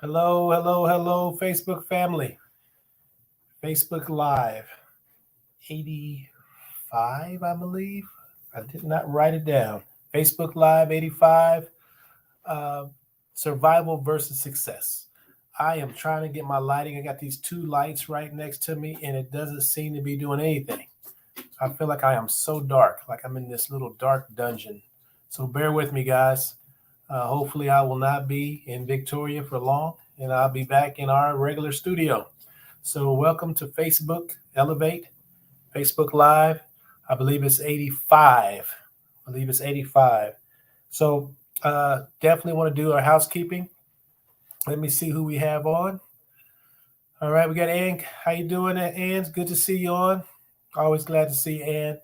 Hello, hello, hello, Facebook family. Facebook Live 85, I believe. I did not write it down. Facebook Live 85, uh, survival versus success. I am trying to get my lighting. I got these two lights right next to me, and it doesn't seem to be doing anything. I feel like I am so dark, like I'm in this little dark dungeon. So bear with me, guys. Hopefully, I will not be in Victoria for long, and I'll be back in our regular studio. So, welcome to Facebook Elevate, Facebook Live. I believe it's 85. I believe it's 85. So, definitely want to do our housekeeping. Let me see who we have on. All right, we got Ann. How you doing, Ann? It's good to see you on. Always glad to see Ann.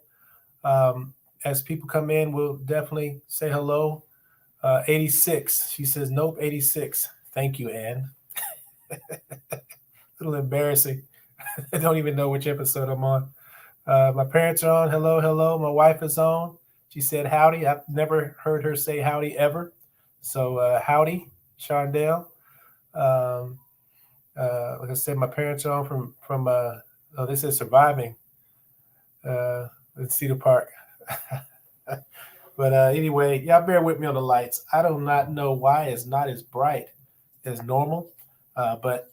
As people come in, we'll definitely say hello. 86. She says, nope, 86. Thank you, Ann. A little embarrassing. I don't even know which episode I'm on. My parents are on. Hello, hello. My wife is on. She said howdy. I've never heard her say howdy ever. So howdy, Shondell. Um, like I said, my parents are on from oh, this is surviving uh, in Cedar Park. But anyway, y'all bear with me on the lights. I do not know why it's not as bright as normal, but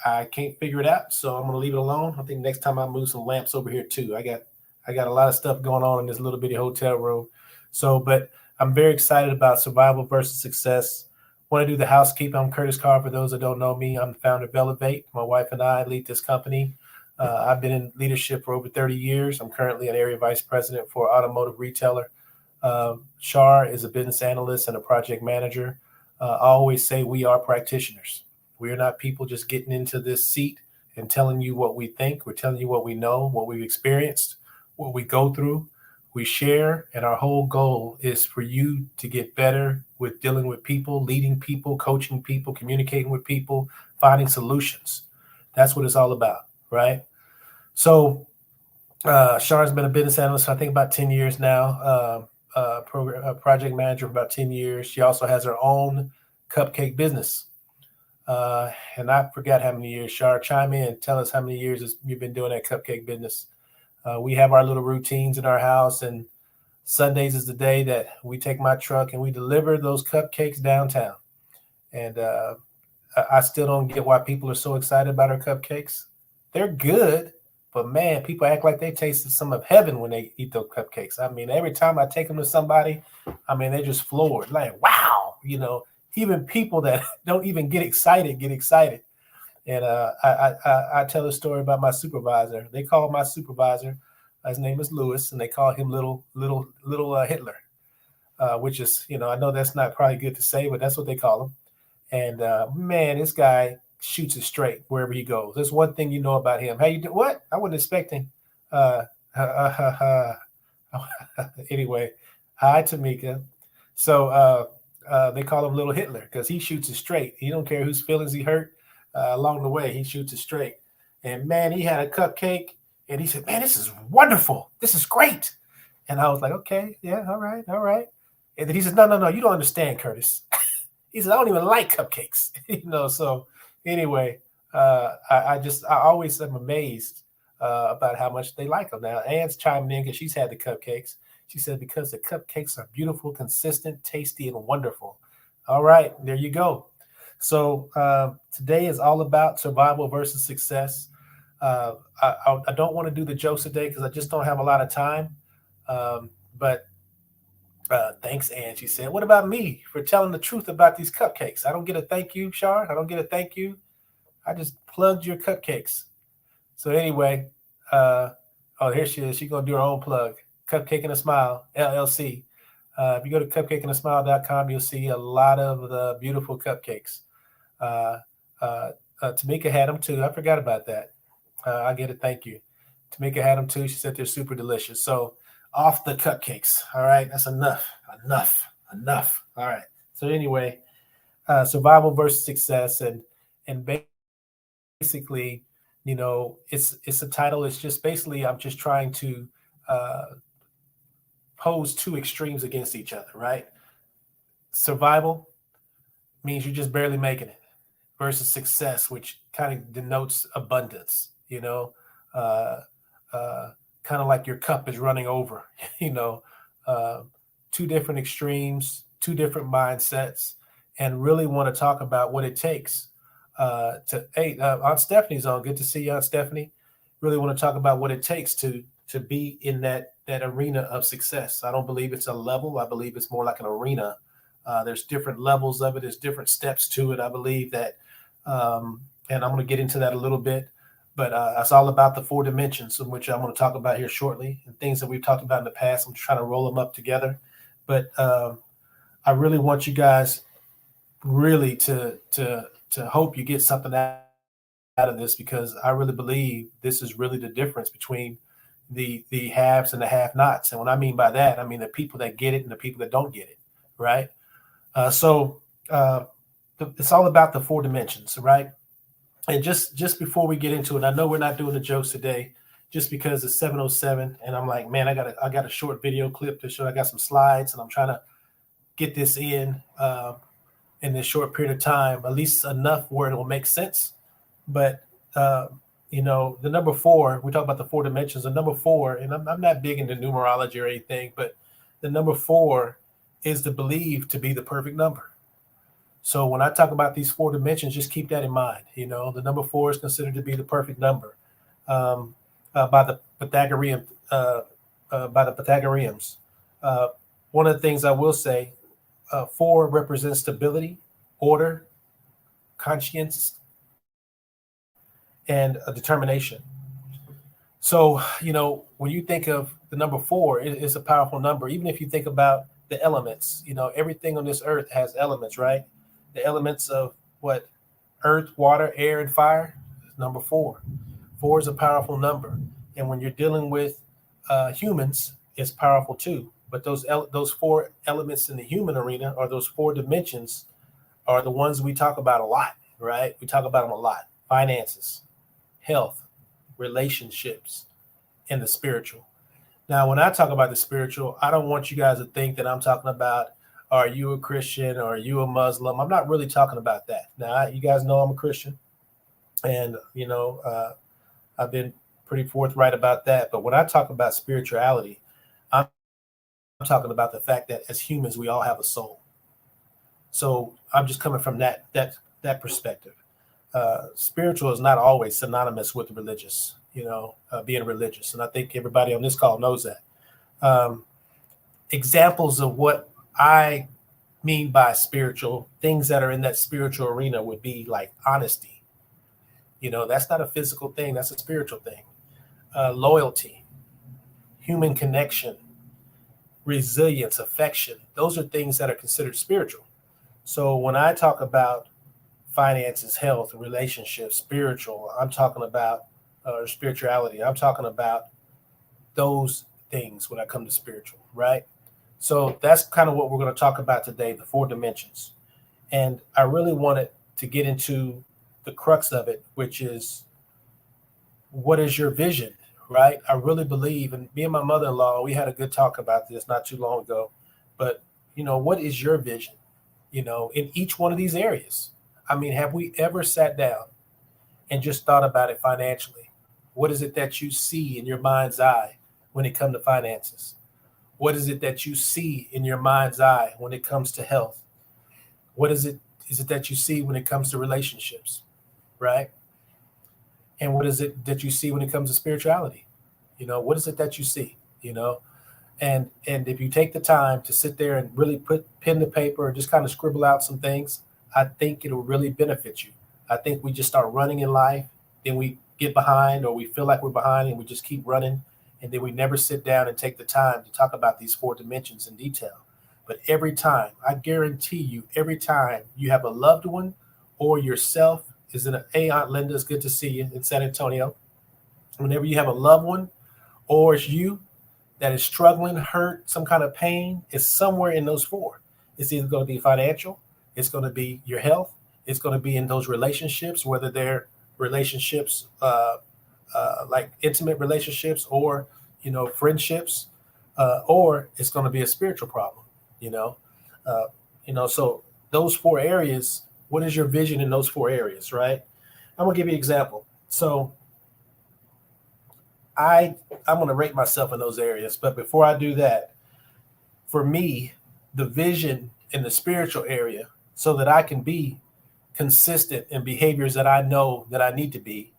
I can't figure it out, so I'm gonna leave it alone. I think next time I move some lamps over here too. I got a lot of stuff going on in this little bitty hotel room. So, but I'm very excited about survival versus success. Want to do the housekeeping. I'm Curtis Carr. For those that don't know me, I'm the founder of Elevate. My wife and I lead this company. I've been in leadership for over 30 years. I'm currently an area vice president for automotive retailer. Shar is a business analyst and a project manager. I always say we are practitioners. We are not people just getting into this seat and telling you what we think. We're telling you what we know, what we've experienced, what we go through. We share, and our whole goal is for you to get better with dealing with people, leading people, coaching people, communicating with people, finding solutions. That's what it's all about, right? So, Shar's been a business analyst for I think about 10 years now. Program project manager for about 10 years. She also has her own cupcake business. And I forgot how many years. Shar, chime in. Tell us how many years you've been doing that cupcake business. We have our little routines in our house, and Sundays is the day that we take my truck and we deliver those cupcakes downtown. And I still don't get why people are so excited about our cupcakes. They're good, but man, people act like they tasted some of heaven when they eat those cupcakes. I mean, every time I take them to somebody, I mean, they're just floored. Like, wow, even people that don't even get excited get excited. And I tell a story about my supervisor. They call my supervisor, his name is Lewis, and they call him little Hitler, which is, I know that's not probably good to say, but that's what they call him. And man, this guy shoots it straight wherever he goes. There's one thing you know about him. How you do? What? I wasn't expecting. Uh, anyway, hi Tamika. So they call him Little Hitler because he shoots it straight. He don't care whose feelings he hurt along the way. He shoots it straight. And man, he had a cupcake, and he said, "Man, this is wonderful. This is great." And I was like, "Okay, yeah, all right, all right." And then he said, "No, no, no, you don't understand, Curtis." He said, "I don't even like cupcakes." So anyway, I always am amazed about how much they like them. Now, Ann's chiming in because she's had the cupcakes. She said, because the cupcakes are beautiful, consistent, tasty, and wonderful. All right, there you go. So today is all about survival versus success. I don't want to do the jokes today because I just don't have a lot of time. But thanks, Ann. She said, what about me for telling the truth about these cupcakes? I don't get a thank you, Shar. I don't get a thank you. I just plugged your cupcakes. So anyway, uh, oh, here she is. She's going to do her own plug. Cupcake and a Smile, LLC. If you go to cupcakeandasmile.com, you'll see a lot of the beautiful cupcakes. Uh, uh, Tamika had them too. I forgot about that. I get it. Thank you. Tamika had them too. She said they're super delicious. So off the cupcakes. All right. That's enough. Enough. Enough. All right. So anyway, survival versus success, and basically, it's a title. It's just basically I'm just trying to uh, pose two extremes against each other. Right. Survival means you're just barely making it. versus success, which kind of denotes abundance, uh, kind of like your cup is running over, you know, uh, two different extremes, two different mindsets, and really want to talk about what it takes hey, Aunt Stephanie's on. Good to see you, Aunt Stephanie. Really want to talk about what it takes to be in that arena of success. I don't believe it's a level. I believe it's more like an arena. There's different levels of it. There's different steps to it. I believe that, and I'm going to get into that a little bit. But it's all about the four dimensions, in which I'm going to talk about here shortly, and things that we've talked about in the past. I'm trying to roll them up together. But I really want you guys really to hope you get something out of this, because I really believe this is really the difference between the haves and the have-nots. And what I mean by that, I mean the people that get it and the people that don't get it, right? So it's all about the four dimensions, right? And just before we get into it, I know we're not doing the jokes today, just because it's 7:07, and I'm like, man, I got a short video clip to show. I got some slides, and I'm trying to get this in this short period of time, at least enough where it will make sense. But the number four, we talk about the four dimensions. The number four, and I'm not big into numerology or anything, but the number four is believed to be the perfect number. So when I talk about these four dimensions, just keep that in mind. The number four is considered to be the perfect number by the Pythagoreans. One of the things I will say, four represents stability, order, conscience, and determination. So, when you think of the number four, it's a powerful number. Even if you think about the elements, everything on this earth has elements, right? The elements of what? Earth, water, air, and fire. Number four. Four is a powerful number. And when you're dealing with humans, it's powerful too. But those four elements in the human arena, or those four dimensions, are the ones we talk about a lot, right? We talk about them a lot. Finances, health, relationships, and the spiritual. Now, when I talk about the spiritual, I don't want you guys to think that I'm talking about, are you a Christian or are you a Muslim? I'm not really talking about that. Now, you guys know I'm a Christian, and, I've been pretty forthright about that. But when I talk about spirituality, I'm talking about the fact that as humans, we all have a soul. So I'm just coming from that perspective. Spiritual is not always synonymous with religious, being religious. And I think everybody on this call knows that. Examples of what I mean by spiritual, things that are in that spiritual arena, would be like honesty. That's not a physical thing. That's a spiritual thing. Loyalty, human connection, resilience, affection. Those are things that are considered spiritual. So when I talk about finances, health, relationships, spiritual, I'm talking about spirituality. I'm talking about those things when I come to spiritual, right? So that's kind of what we're going to talk about today, the four dimensions. And I really wanted to get into the crux of it, which is, what is your vision, right? I really believe, and me and my mother-in-law, we had a good talk about this not too long ago, but, what is your vision, in each one of these areas? I mean, have we ever sat down and just thought about it financially? What is it that you see in your mind's eye when it comes to finances? What is it that you see in your mind's eye when it comes to health? What is it that you see when it comes to relationships, right? And what is it that you see when it comes to spirituality? What is it that you see? And if you take the time to sit there and really put pen to paper and just kind of scribble out some things, I think it'll really benefit you. I think we just start running in life, then we get behind, or we feel like we're behind, and we just keep running, and then we never sit down and take the time to talk about these four dimensions in detail. But every time, I guarantee you, every time you have a loved one or yourself is in hey, Aunt Linda, it's good to see you in San Antonio. Whenever you have a loved one, or it's you that is struggling, hurt, some kind of pain, it's somewhere in those four. It's either going to be financial, it's going to be your health, it's going to be in those relationships, whether they're relationships like intimate relationships, or friendships, or it's going to be a spiritual problem. So those four areas What is your vision in those 4 areas, right? I'm gonna give you an example. So I'm gonna rate myself in those areas, but before I do that, for me, the vision in the spiritual area, so that I can be consistent in behaviors that I know that I need to be.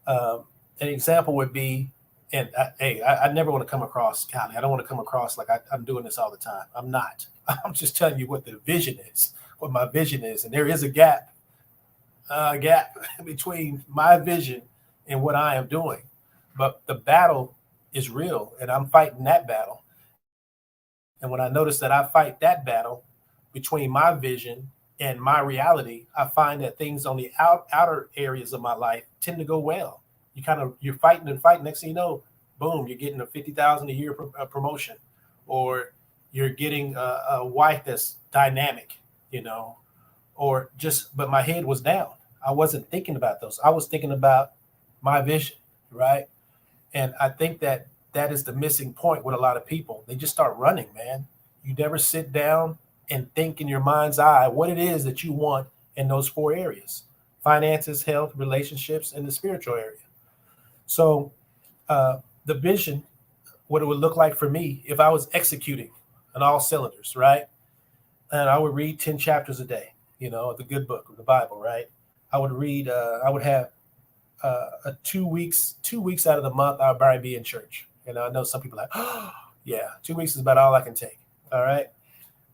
Um, an example would be, and I never want to come across, golly, I don't want to come across like I'm doing this all the time. I'm not. I'm just telling you what the vision is, what my vision is, and there is a gap between my vision and what I am doing. But the battle is real, and I'm fighting that battle. And when I notice that I fight that battle between my vision and my reality, I find that things on the outer areas of my life tend to go well. You're fighting and fighting. Next thing you know, boom, you're getting a 50,000 a year promotion, or you're getting a wife that's dynamic, you know, or just. But my head was down. I wasn't thinking about those. I was thinking about my vision, right? And I think that that is the missing point with a lot of people. They just start running, man. You never sit down and think in your mind's eye what it is that you want in those 4 areas: finances, health, relationships, and the spiritual area. So, the vision, what it would look like for me if I was executing on all cylinders, right? And I would read 10 chapters a day, the good book of the Bible, right? I would have 2 weeks out of the month, I'll probably be in church. I know some people are like, oh, yeah, 2 weeks is about all I can take. All right.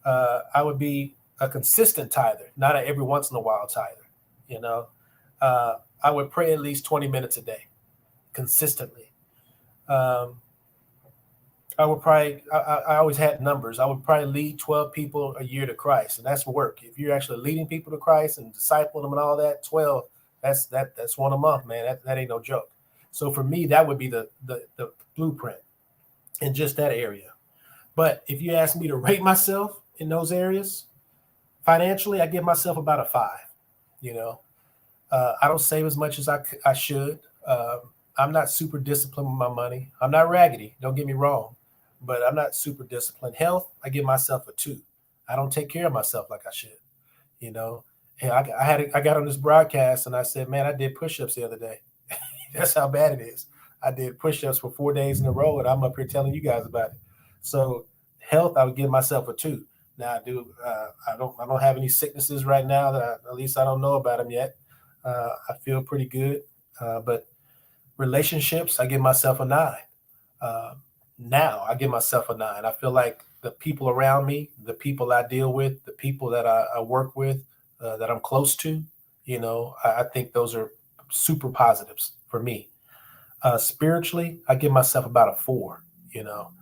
I would be a consistent tither, not a every once in a while tither. You know, I would pray at least 20 minutes a day consistently. Um, I would probably, I always had numbers. I would probably lead 12 people a year to Christ. And that's work. If you're actually leading people to Christ and discipling them and all that, 12, that's one a month, man. That ain't no joke. So for me, that would be the blueprint in just that area. But if you ask me to rate myself in those areas, financially, I give myself about a 5. You know, I don't save as much as I should. I'm not super disciplined with my money. I'm not raggedy. Don't get me wrong, but I'm not super disciplined. Health, I give myself a 2. I don't take care of myself like I should. You know, and I got on this broadcast and I said, man, I did push-ups the other day. That's how bad it is. I did push-ups for 4 days in a row, and I'm up here telling you guys about it. So health, I would give myself a 2. Now I don't have any sicknesses right now at least I don't know about them yet. I feel pretty good, but relationships, I give myself a 9. Uh, Now I give myself a 9. I feel like the people around me, the people I deal with, the people that I work with, that I'm close to, I think those are super positives for me. Spiritually, I give myself about a 4. You know,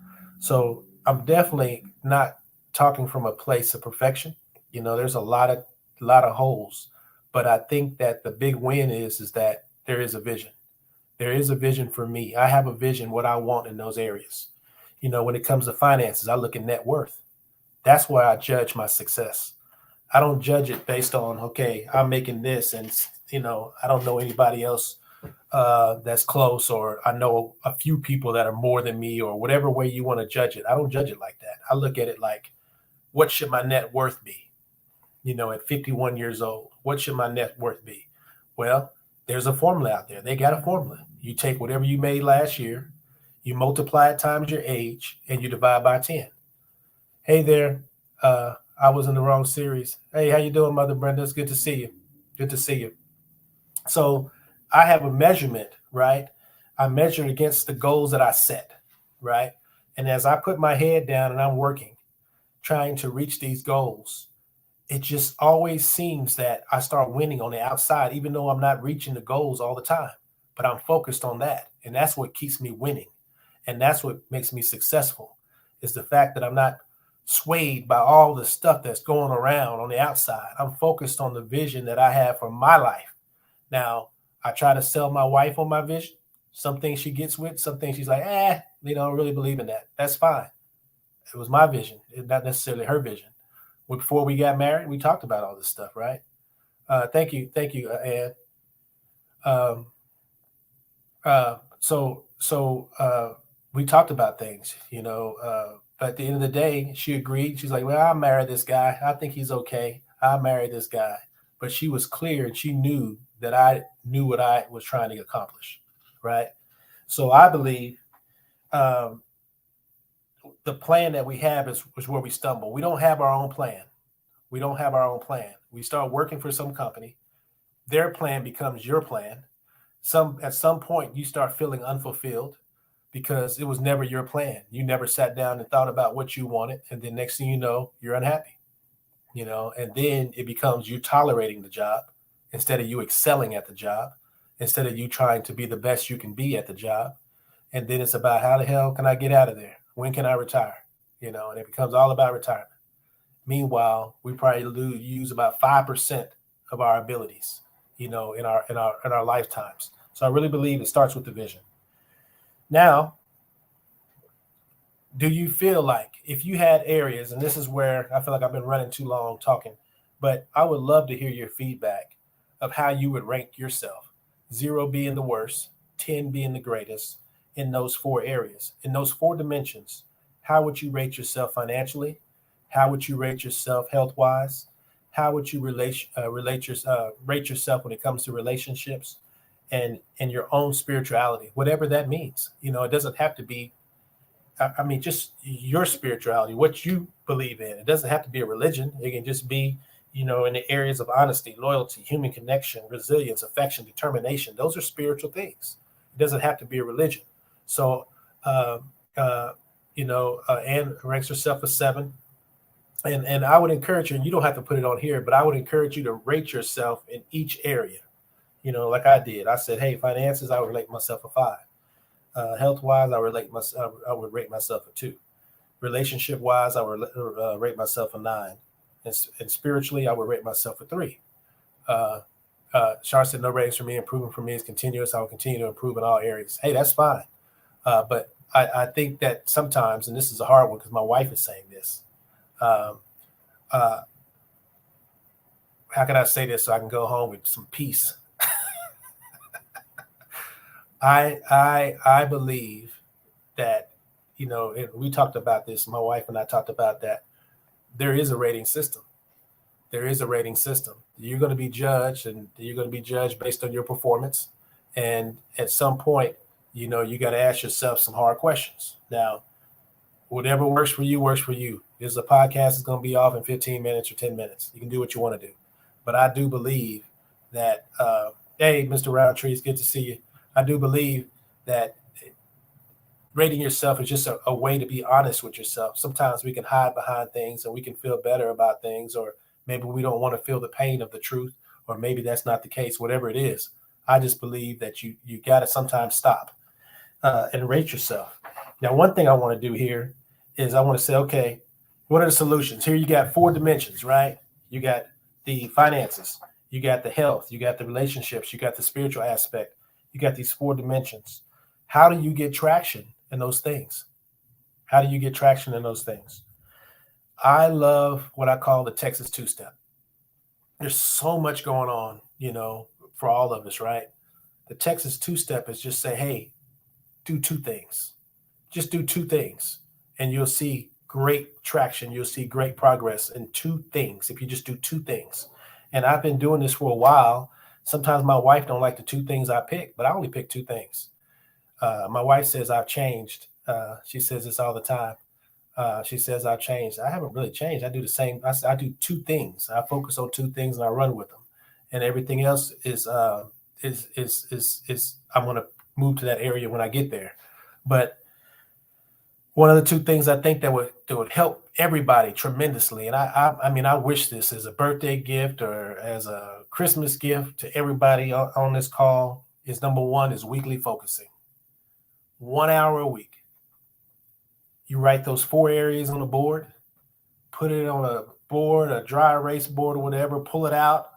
so I'm definitely not talking from a place of perfection. There's a lot of holes, but I think that the big win is that there is a vision. There is a vision for me. I have a vision what I want in those areas. When it comes to finances, I look at net worth. That's where I judge my success. I don't judge it based on, okay, I'm making this, and I don't know anybody else that's close, or I know a few people that are more than me, or whatever way you want to judge it. I don't judge it like that. I look at it like, what should my net worth be? At 51 years old, what should my net worth be? Well, there's a formula out there. They got a formula. You take whatever you made last year, you multiply it times your age, and you divide by 10. Hey there. I was in the wrong series. Hey, how you doing, Mother Brenda? It's good to see you. Good to see you. So I have a measurement, right? I measure against the goals that I set, right? And as I put my head down and I'm working, trying to reach these goals, it just always seems that I start winning on the outside, even though I'm not reaching the goals all the time. But I'm focused on that. And that's what keeps me winning. And that's what makes me successful, is the fact that I'm not swayed by all the stuff that's going around on the outside. I'm focused on the vision that I have for my life. Now, I try to sell my wife on my vision. Some things she gets with, some things she's like, they don't really believe in that. That's fine. It was my vision, not necessarily her vision. Before we got married, we talked about all this stuff, right? Thank you, Ann. Um, so we talked about things, but at the end of the day, she agreed. She's like, well, I'll marry this guy. I think he's okay. I'll marry this guy. but she was clear and she knew that I knew what I was trying to accomplish. Right. So I believe um, the plan that we have is where we stumble. We don't have our own plan. We don't have our own plan. We start working for some company. Their plan becomes your plan. At some point you start feeling unfulfilled because it was never your plan. You never sat down and thought about what you wanted, and then next thing you know, you're unhappy. And then it becomes you tolerating the job instead of you excelling at the job, instead of you trying to be the best you can be at the job. And then it's about how the hell can I get out of there? When can I retire? And it becomes all about retirement. Meanwhile, we probably use about 5% of our abilities, in our lifetimes. So I really believe it starts with the vision. Now, do you feel like if you had areas, and this is where I feel like I've been running too long talking, but I would love to hear your feedback of how you would rank yourself, 0 being the worst, 10 being the greatest, in those 4 areas, in those 4 dimensions. How would you rate yourself financially? How would you rate yourself health-wise? How would you rate yourself when it comes to relationships and your own spirituality, whatever that means? It doesn't have to be, just your spirituality, what you believe in. It doesn't have to be a religion. It can just be, in the areas of honesty, loyalty, human connection, resilience, affection, determination. Those are spiritual things. It doesn't have to be a religion. So, Anne ranks herself a 7. And I would encourage you, and you don't have to put it on here, but I would encourage you to rate yourself in each area. Like I did. I said, hey, finances, I would rate myself a 5. Health-wise, I would rate myself a 2. Relationship-wise, I would rate myself a 9. And spiritually, I would rate myself a 3. Char said, no ratings for me. Improving for me is continuous. I will continue to improve in all areas. Hey, that's fine. But I think that sometimes, and this is a hard one because my wife is saying this, how can I say this so I can go home with some peace? I believe that, we talked about this, my wife and I talked about that. There is a rating system. There is a rating system. You're going to be judged, and you're going to be judged based on your performance. And at some point, you got to ask yourself some hard questions. Now, whatever works for you works for you. This podcast is going to be off in 15 minutes or 10 minutes. You can do what you want to do. But I do believe that, hey, Mr. Roundtree, it's good to see you. I do believe that rating yourself is just a way to be honest with yourself. Sometimes we can hide behind things and we can feel better about things, or maybe we don't want to feel the pain of the truth, or maybe that's not the case, whatever it is. I just believe that you got to sometimes stop and rate yourself. Now, one thing I want to do here is I want to say, okay, what are the solutions? Here you got 4 dimensions, right? You got the finances, you got the health, you got the relationships, you got the spiritual aspect, you got these 4 dimensions. How do you get traction in those things? How do you get traction in those things? I love what I call the Texas 2-step. There's so much going on, for all of us, right? The Texas 2-step is just say, hey, do 2 things. Just do 2 things, and you'll see great traction. You'll see great progress in 2 things if you just do 2 things. And I've been doing this for a while. Sometimes my wife don't like the 2 things I pick, but I only pick 2 things. My wife says I've changed. She says this all the time. She says I've changed. I haven't really changed. I do the same. I do 2 things. I focus on 2 things and I run with them. And everything else is I'm going to move to that area when I get there. But one of the 2 things I think that would help everybody tremendously, and I wish this as a birthday gift or as a Christmas gift to everybody on this call, is number 1 is weekly focusing. 1 hour a week. You write those 4 areas on the board, put it on a board, a dry erase board or whatever, pull it out.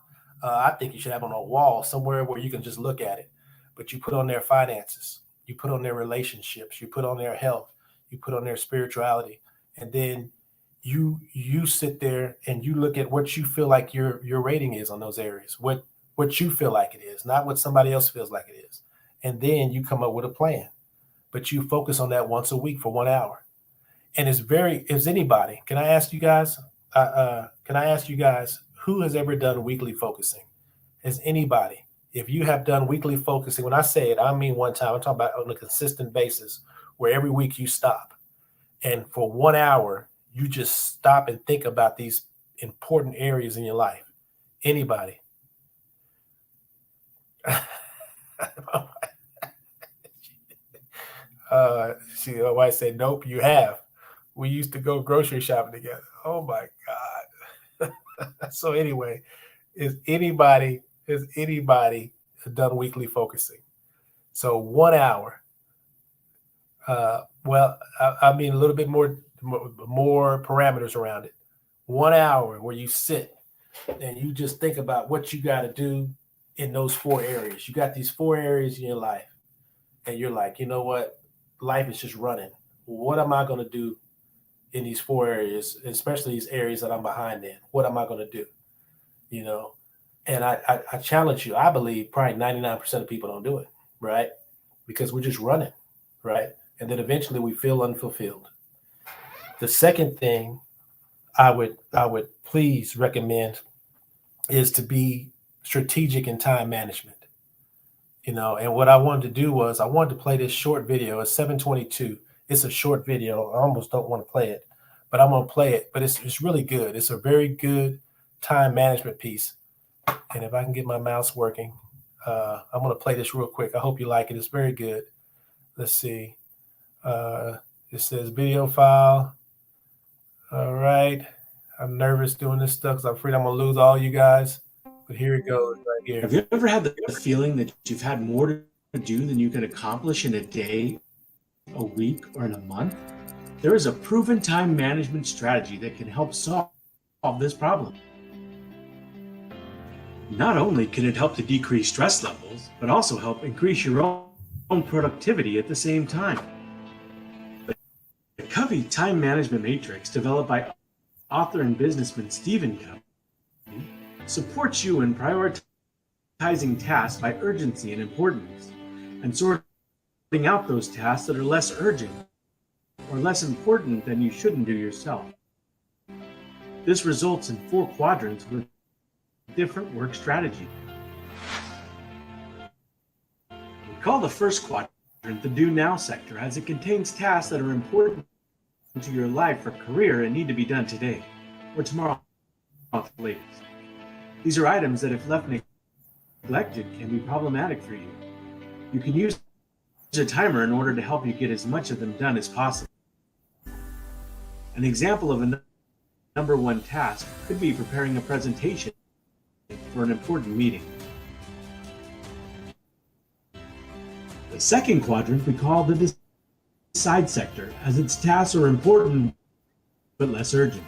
I think you should have it on a wall somewhere where you can just look at it. But you put on their finances, you put on their relationships, you put on their health, you put on their spirituality, and then you sit there and you look at what you feel like your rating is on those areas, what you feel like it is, not what somebody else feels like it is. And then you come up with a plan, but you focus on that once a week for 1 hour. And is anybody, can I ask you guys, Who has ever done weekly focusing? Has anybody? If you have done weekly focusing, when I say it, I mean one time. I'm talking about on a consistent basis where every week you stop and for 1 hour, you just stop and think about these important areas in your life. Anybody? See, my wife said, nope, you have. We used to go grocery shopping together. Oh my God. So anyway, has anybody done weekly focusing? So 1 hour. I mean a little bit more parameters around it. 1 hour where you sit and you just think about what you got to do in those 4 areas. You got these 4 areas in your life, and you're like, you know what? Life is just running. What am I going to do in these 4 areas, especially these areas that I'm behind in? What am I going to do? You know, and I challenge you. I believe probably 99% of people don't do it, right? Because we're just running, right? And then eventually we feel unfulfilled. The second thing I would please recommend is to be strategic in time management. You know, and what I wanted to do was I wanted to play this short video. It's 7:22. It's a short video. I almost don't want to play it, but I'm gonna play it. But it's really good. It's a very good time management piece. And if I can get my mouse working, I'm gonna play this real quick. I hope you like it. It's very good. Let's see. It says video file. All right. I'm nervous doing this stuff because I'm afraid I'm gonna lose all you guys. But here it goes right here. Have you ever had the feeling that you've had more to do than you can accomplish in a day, a week, or in a month? There is a proven time management strategy that can help solve this problem. Not only can it help to decrease stress levels, but also help increase your own productivity at the same time. The Covey Time Management Matrix, developed by author and businessman Stephen Covey, supports you in prioritizing tasks by urgency and importance, and sorting out those tasks that are less urgent or less important than you shouldn't do yourself. This results in 4 quadrants with different work strategies. We call the first quadrant the Do Now sector, as it contains tasks that are important to your life or career and need to be done today or tomorrow at the latest. These are items that, if left neglected, can be problematic for you. You can use a timer in order to help you get as much of them done as possible. An example of a number 1 task could be preparing a presentation for an important meeting. The second quadrant we call the Decide sector, as its tasks are important but less urgent.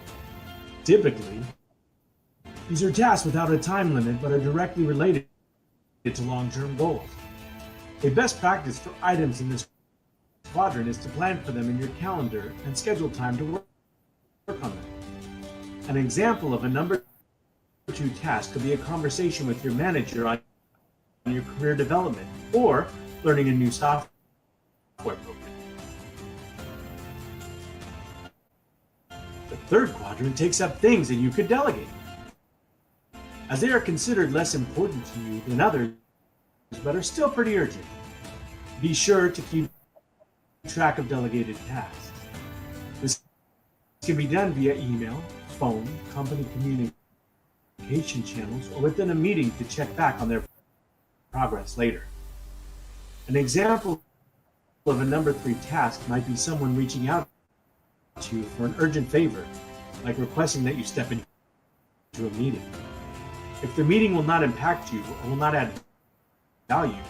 Typically, these are tasks without a time limit but are directly related to long-term goals. A best practice for items in this quadrant is to plan for them in your calendar and schedule time to work on them. An example of a number 2 task could be a conversation with your manager on your career development or learning a new software program. The third quadrant takes up things that you could delegate, as they are considered less important to you than others, but are still pretty urgent. Be sure to keep track of delegated tasks. This can be done via email, phone, company communication channels, or within a meeting to check back on their progress later. An example of a number 3 task might be someone reaching out to you for an urgent favor, like requesting that you step into a meeting. If the meeting will not impact you or will not add value,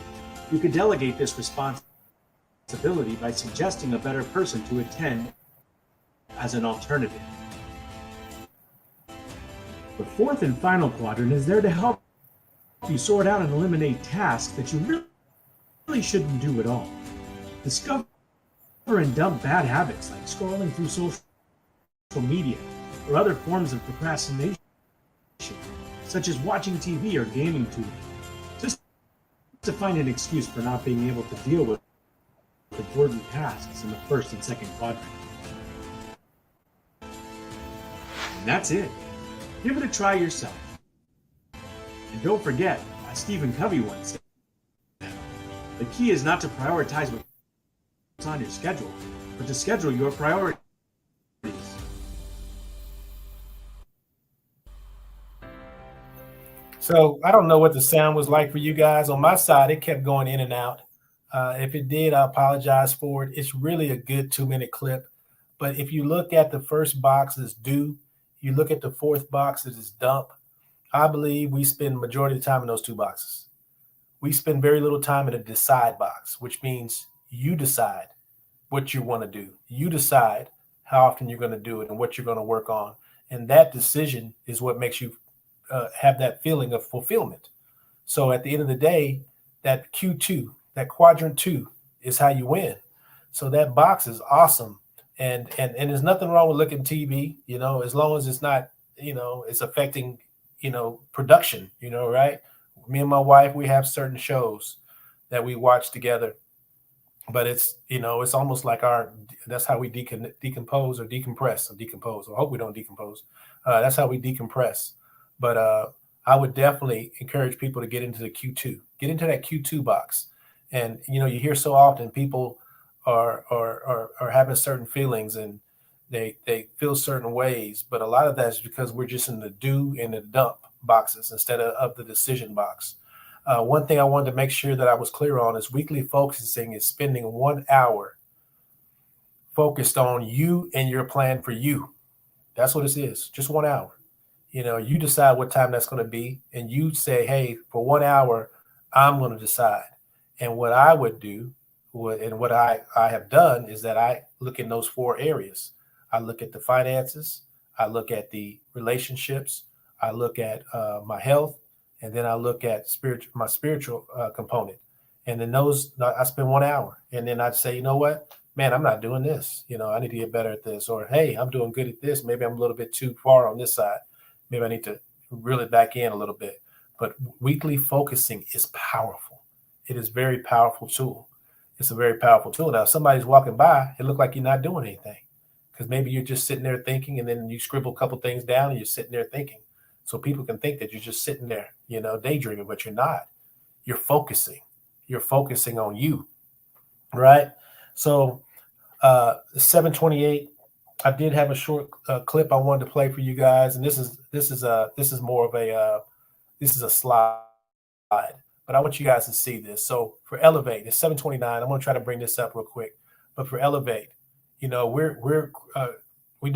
you could delegate this responsibility by suggesting a better person to attend as an alternative. The fourth and final quadrant is there to help you sort out and eliminate tasks that you really shouldn't do at all. Discover and dump bad habits like scrolling through social media or other forms of procrastination, such as watching TV or gaming too much, just to find an excuse for not being able to deal with important tasks in the first and second quadrant. And that's it. Give it a try yourself. Don't forget, as Stephen Covey once said, the key is not to prioritize what's on your schedule, but to schedule your priorities. So I don't know what the sound was like for you guys. On my side, it kept going in and out. If it did, I apologize for it. It's really a good 2-minute clip. But if you look at the first box as do, you look at the fourth box as is dump, I believe we spend majority of the time in those two boxes. We spend very little time in the decide box, which means you decide what you want to do. You decide how often you're going to do it and what you're going to work on. And that decision is what makes you have that feeling of fulfillment. So at the end of the day, that Q2, that quadrant 2 is how you win. So that box is awesome. And there's nothing wrong with looking TV, as long as it's not, it's affecting, production, right? Me and my wife, we have certain shows that we watch together, but it's almost like that's how we decompose or decompress. I hope we don't decompose. That's how we decompress. But I would definitely encourage people to get into the Q2, get into that Q2 box. And, you hear so often people are having certain feelings and they feel certain ways. But a lot of that is because we're just in the do and the dump boxes instead of the decision box. One thing I wanted to make sure that I was clear on is weekly focusing is spending 1 hour focused on you and your plan for you. That's what it is. Just 1 hour. You decide what time that's going to be, and you say, hey, for 1 hour, I'm going to decide. And what I would do, and what I have done, is that I look in those 4 areas. I look at the finances, I look at the relationships, I look at my health, and then I look at my spiritual component. And then those, I spend 1 hour, and then I'd say, you know what, man, I'm not doing this. I need to get better at this. Or, hey, I'm doing good at this. Maybe I'm a little bit too far on this side. Maybe I need to reel it back in a little bit. But weekly focusing is powerful. It is a very powerful tool. It's a very powerful tool. Now, if somebody's walking by, it look like you're not doing anything because maybe you're just sitting there thinking, and then you scribble a couple things down and you're sitting there thinking. So people can think that you're just sitting there, daydreaming, but you're not. You're focusing. You're focusing on you, right? So 728. I did have a short clip I wanted to play for you guys, and this is more of a slide, but I want you guys to see this. So for Elevate, it's 729. I'm going to try to bring this up real quick, but for Elevate, we know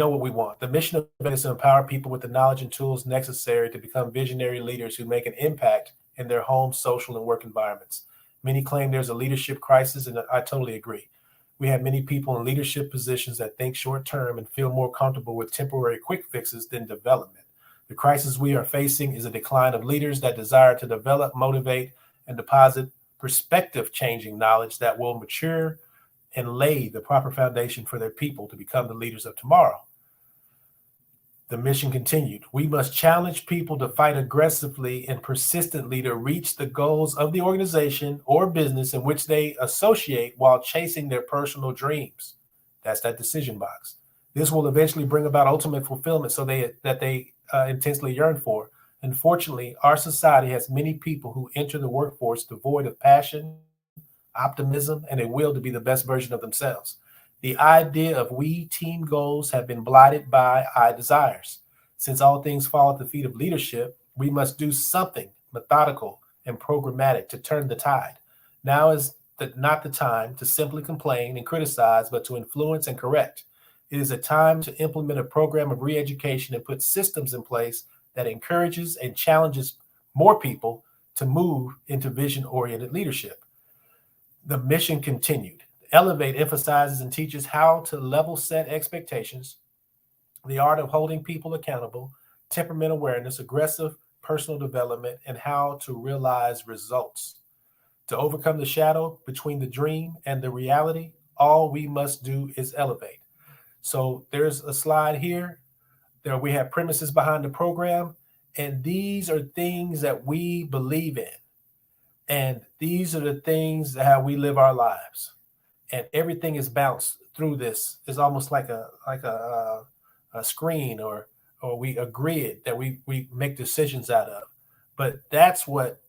what we want. The mission of it is to empower people with the knowledge and tools necessary to become visionary leaders who make an impact in their home, social, and work environments. Many claim there's a leadership crisis, and I totally agree. We have many people in leadership positions that think short term and feel more comfortable with temporary quick fixes than development. The crisis we are facing is a decline of leaders that desire to develop, motivate, and deposit perspective changing knowledge that will mature and lay the proper foundation for their people to become the leaders of tomorrow. The mission continued. We must challenge people to fight aggressively and persistently to reach the goals of the organization or business in which they associate while chasing their personal dreams. That's that decision box. This will eventually bring about ultimate fulfillment that they intensely yearn for. Unfortunately, our society has many people who enter the workforce devoid of passion, optimism, and a will to be the best version of themselves. The idea of we team goals have been blotted by I desires. Since all things fall at the feet of leadership, we must do something methodical and programmatic to turn the tide. Now is not the time to simply complain and criticize, but to influence and correct. It is a time to implement a program of re-education and put systems in place that encourages and challenges more people to move into vision-oriented leadership. The mission continued. Elevate emphasizes and teaches how to level set expectations, the art of holding people accountable, temperament awareness, aggressive personal development, and how to realize results. To overcome the shadow between the dream and the reality, all we must do is elevate. So there's a slide here. There we have premises behind the program, and these are things that we believe in. And these are the things that how we live our lives. And everything is bounced through this. It's almost like a screen or a grid that we make decisions out of. But that's what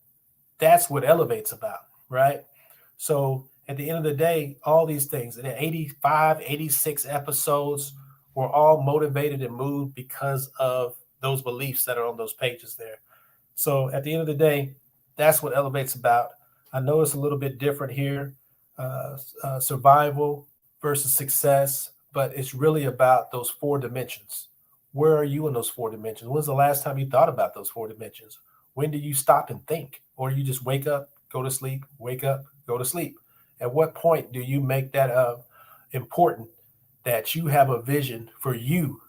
Elevate's about, right? So at the end of the day, all these things, the 85, 86 episodes were all motivated and moved because of those beliefs that are on those pages there. So at the end of the day, that's what Elevate's about. I know it's a little bit different here, survival versus success, but it's really about those four dimensions. Where are you in those four dimensions? When's the last time you thought about those four dimensions? When do you stop and think? Or you just wake up, go to sleep, wake up, go to sleep? At what point do you make that important that you have a vision for you,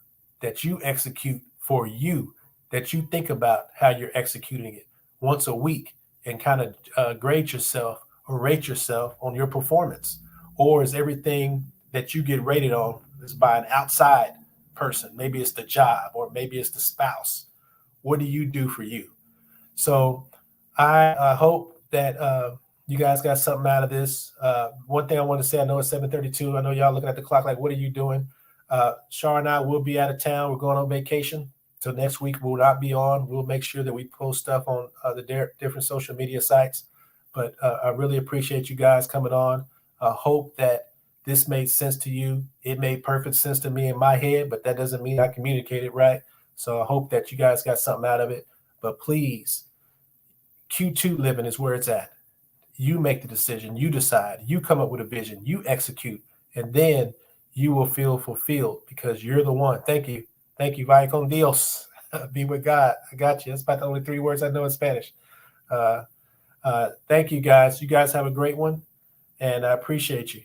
that you execute for you, that you think about how you're executing it once a week and kind of grade yourself or rate yourself on your performance? Or is everything that you get rated on is by an outside person? Maybe it's the job or maybe it's the spouse. What do you do for you? So I hope that you guys got something out of this. One thing I want to say, I know it's 7:32. I know y'all looking at the clock like, what are you doing? Shar and I will be out of town. We're going on vacation. So next week we'll not be on. We'll make sure that we post stuff on the different social media sites. But I really appreciate you guys coming on. I hope that this made sense to you. It made perfect sense to me in my head, but that doesn't mean I communicated right. So I hope that you guys got something out of it. But please, Q2 living is where it's at. You make the decision. You decide. You come up with a vision. You execute. And then you will feel fulfilled because you're the one. Thank you. Thank you. Vaya con Dios. Be with God. I got you. That's about the only 3 words I know in Spanish. Thank you, guys. You guys have a great one. And I appreciate you.